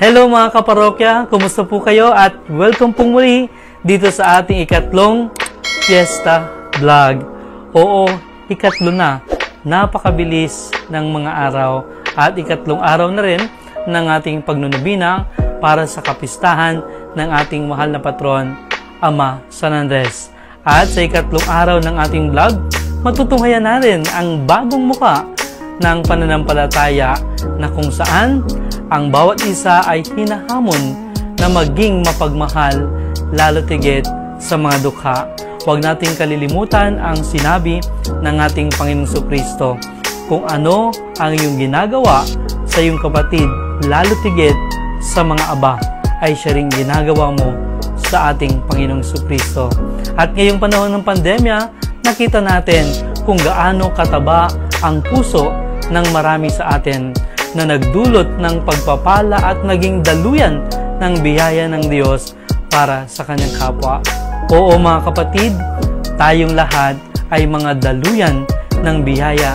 Hello mga kaparokya, kumusta po kayo at welcome pong muli dito sa ating ikatlong Fiesta Vlog. Oo, ikatlo na. Napakabilis ng mga araw at ikatlong araw na rin ng ating pagnunubina para sa kapistahan ng ating mahal na patron, Ama San Andres. At sa ikatlong araw ng ating vlog, matutunghayan natin ang bagong muka ng pananampalataya na kung saan ang bawat isa ay hinahamon na maging mapagmahal lalo tigit sa mga dukha. Huwag nating kalilimutan ang sinabi ng ating Panginoong Jesucristo, kung ano ang iyong ginagawa sa iyong kapatid lalo tigit sa mga aba ay siya ring ginagawa mo sa ating Panginoong Jesucristo. At ngayong panahon ng pandemya, nakita natin kung gaano kataba ang puso ng marami sa atin na nagdulot ng pagpapala at naging daluyan ng biyaya ng Diyos para sa kanyang kapwa. Oo mga kapatid, tayong lahat ay mga daluyan ng biyaya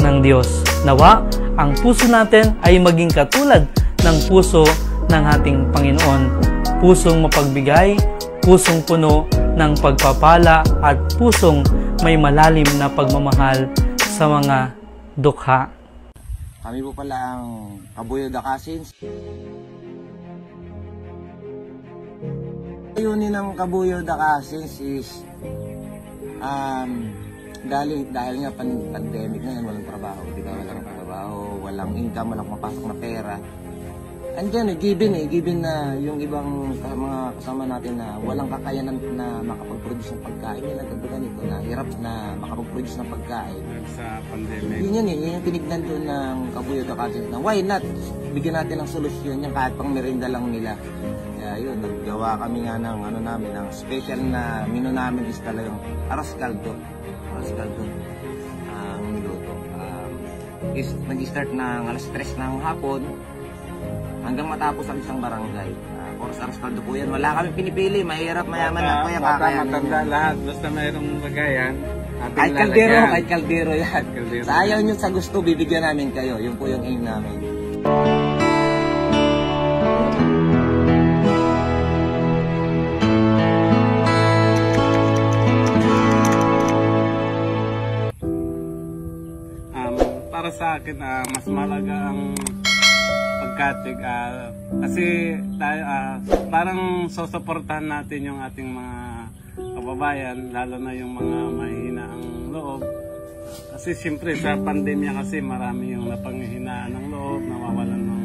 ng Diyos. Nawa, ang puso natin ay maging katulad ng puso ng ating Panginoon. Pusong mapagbigay, pusong puno ng pagpapala at pusong may malalim na pagmamahal sa mga dukha. Kami po pala ang Kabuyo the Cousins. Ayunin ng Kabuyo the Cousins is dahil nga pandemic na yan, walang trabaho, walang income, walang mapasok na pera. Andyan given na yung ibang mga kasama natin na walang kakayanan na makapag-produce ng pagkain. Yung nagkagulan nito na hirap na makapag-produce ng pagkain. Sa pandemic. Yun yung tinignan doon ng Kabuyo the Cousins na why not? Bigyan natin ng solusyon yan kahit pang merienda lang nila. Kaya yun, naggawa kami nga ng ng special na menu namin is talagang arroz caldo. Ang niluto. Nag-start ng alas 3 ng hapon hanggang matapos ang isang barangay. Arroz caldo po yan. Wala kami pinipili. Mahirap, mayaman na po yan. Matanda lahat. Basta mayroong lagayan. Kahit kaldero yan. Sa ayaw nyo sa gusto, bibigyan namin kayo. Yun po yung aim namin. Para sa akin, mas malaga ang pagkatig kasi tayo parang susuportahan natin yung ating mga kababayan, lalo na yung mga mahihina ang loob. Kasi siyempre sa pandemya kasi marami yung napanghihinaan ng loob, nawawalan ng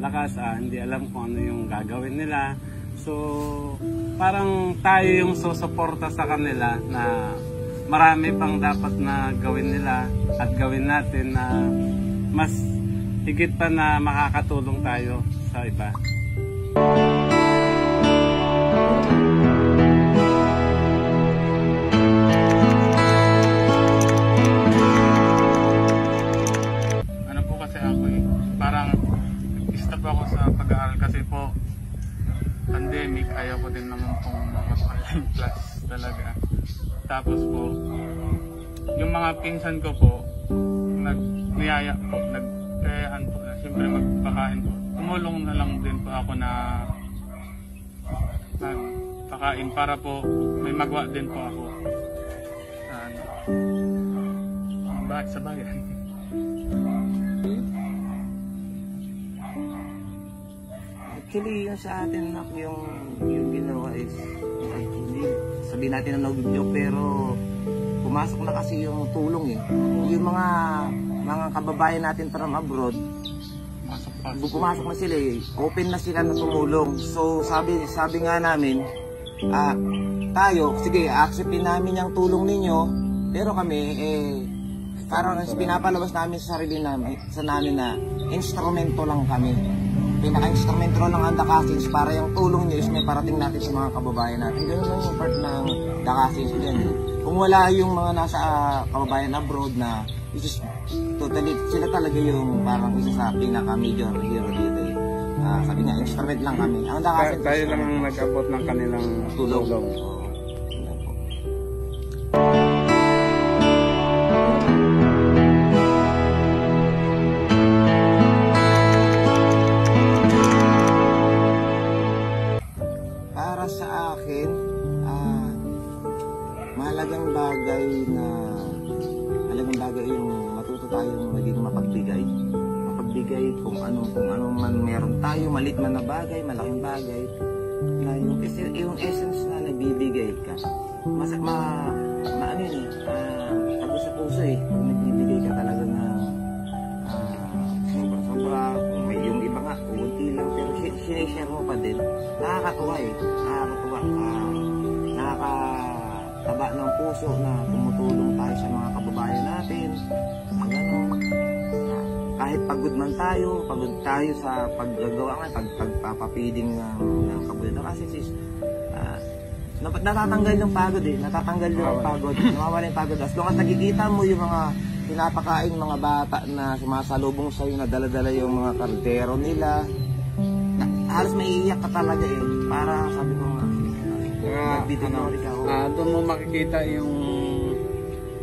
lakas, hindi alam kung ano yung gagawin nila. So parang tayo yung susuporta sa kanila na marami pang dapat na gawin nila at gawin natin na mas higit pa na makakatulong tayo sa iba. Ano po kasi ako parang stop ako sa pag-aaral kasi po pandemic, ayaw ko din naman pong mag-online class talaga. Tapos po, yung mga pinsan ko po, niyaya po, nagkayaan po na siyempre magpakain po. Tumulong na lang din po ako na pakain para po may magawa din po ako sa bayan. Actually, yung sa atin yung ginawa is hindi sabihin natin na nag-joke, pero pumasok na kasi yung tulong yung mga kababayan natin from abroad, pumasok na sila open na sila na tumulong. So sabi nga namin, tayo, sige, acceptin namin yung tulong ninyo, pero kami parang pinapalabas namin sa sarili namin, na instrumento lang kami. Pinaka-instrumento lang ang The Cousins para yung tulong nyo is may parating natin sa mga kababayan natin. Ganun lang yung part ng The Cousins din. Kung wala yung mga nasa kababayan abroad na totally, sila talaga yung parang isa sa pinaka-major hero dito. Sabi nga, instrument lang kami. Ang The Cousins, tayo lang ang nag-abot ng kanilang tulong. talaga yung matuto tayong maging mapagbigay. Mapagbigay kung anong man meron tayo, malit man na bagay, malaking bagay. Na yung essence na nagbibigay ka. Ano yun tago sa puso kung nagbibigay ka talaga na sobra, kung may yung iba nga, kunti lang, pero sinishare mo pa din. Nakakatuwa nakakataba ng puso na tumutulong tayo sa mga kababayan natin. Kahit pagod tayo sa paggagawa nga, pagpapapiding ng kabulan. Kasi natatanggal yung pagod natatanggal yung pagod, nawawala yung pagod. As long as nakikita mo yung mga pinapakain mga bata na sumasalubong sa'yo na dala-dala yung mga kaldero nila, halos maiiyak ka talaga para sabi ko nga, doon mo makikita yung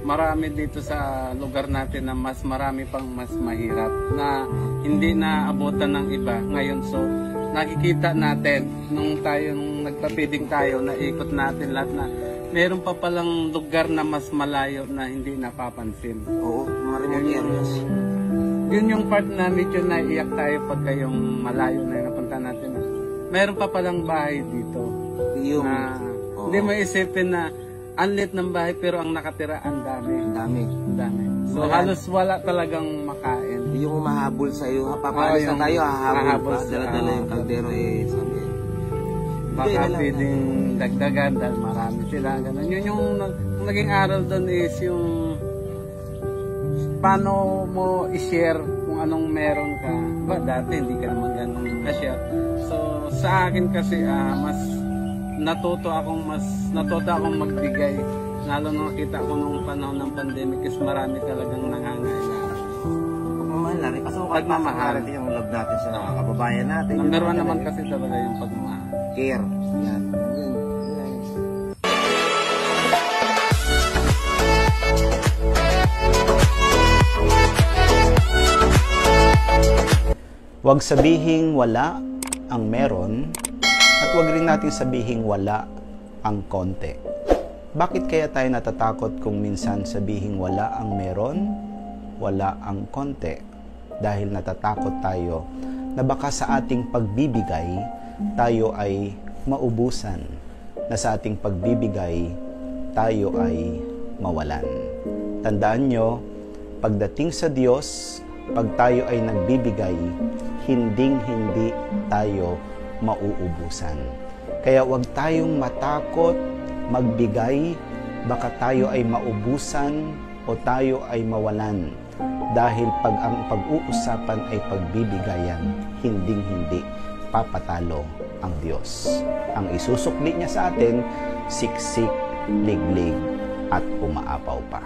marami dito sa lugar natin na mas marami pang mas mahirap na hindi na abutan ng iba ngayon. So nakikita natin nung nagpapiding tayo, naikot natin lahat na meron pa palang lugar na mas malayo na hindi napapansin. Oo, mga remote areas. Yun yung part na medyo naiiyak tayo pagka yung malayo na napunta natin. Meron pa palang bahay dito. Hindi mo isipin na ang liit ng bahay pero ang nakatira ang dami. So halos wala talagang makain. Yung mahabol sa iyo, papalis na tayo, hahabol pa, dala-dala yung kaldero sabi. Baka pwedeng dagdagan dahil marami sila. Ganun. Yun yung naging aral doon is yung paano mo i-share kung anong meron ka. Ba dati hindi ka naman ganun ka-share. So sa akin kasi mas natuto akong magbigay, lalo nung nakita ko nung panahon ng pandemic is marami talagang nangangailangan. Pagmamahal na rin, kasi pagmamahal yung love natin sa mga kababayan natin. Number 1 naman kasi talaga yung pagmamahal. Care. Yan. Huwag sabihing wala ang meron, at huwag rin natin sabihing wala ang konti. Bakit kaya tayo natatakot kung minsan sabihing wala ang meron, wala ang konti? Dahil natatakot tayo na baka sa ating pagbibigay, tayo ay maubusan. Na sa ating pagbibigay, tayo ay mawalan. Tandaan nyo, pagdating sa Diyos, pag tayo ay nagbibigay, hinding-hindi tayo mauubusan. Kaya huwag tayong matakot magbigay, baka tayo ay maubusan o tayo ay mawalan. Dahil pag ang pag-uusapan ay pagbibigayan, hinding-hindi papatalo ang Diyos. Ang isusukli niya sa atin, siksik, liglig, at umaapaw pa.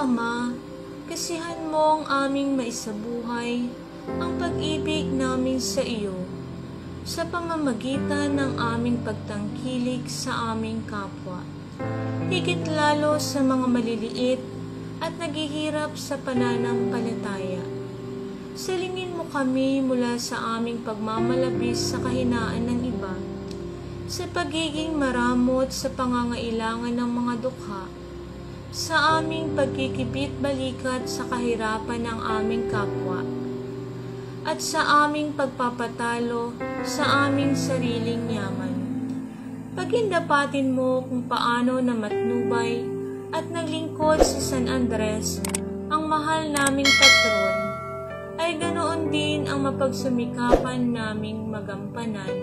Ama, kasihan mo ang aming maisabuhay, ang pag-ibig namin sa iyo, sa pamamagitan ng aming pagtangkilik sa aming kapwa, higit lalo sa mga maliliit at naghihirap sa pananampalataya. Salingin mo kami mula sa aming pagmamalabis sa kahinaan ng iba, sa pagiging maramot sa pangangailangan ng mga dukha, sa aming pagkikibit-balikat sa kahirapan ng aming kapwa, at sa aming pagpapatalo sa aming sariling yaman. Pagindapatin mo kung paano na matnubay at naglingkod sa San Andres, ang mahal naming patron, ay ganoon din ang mapagsumikapan naming magampanan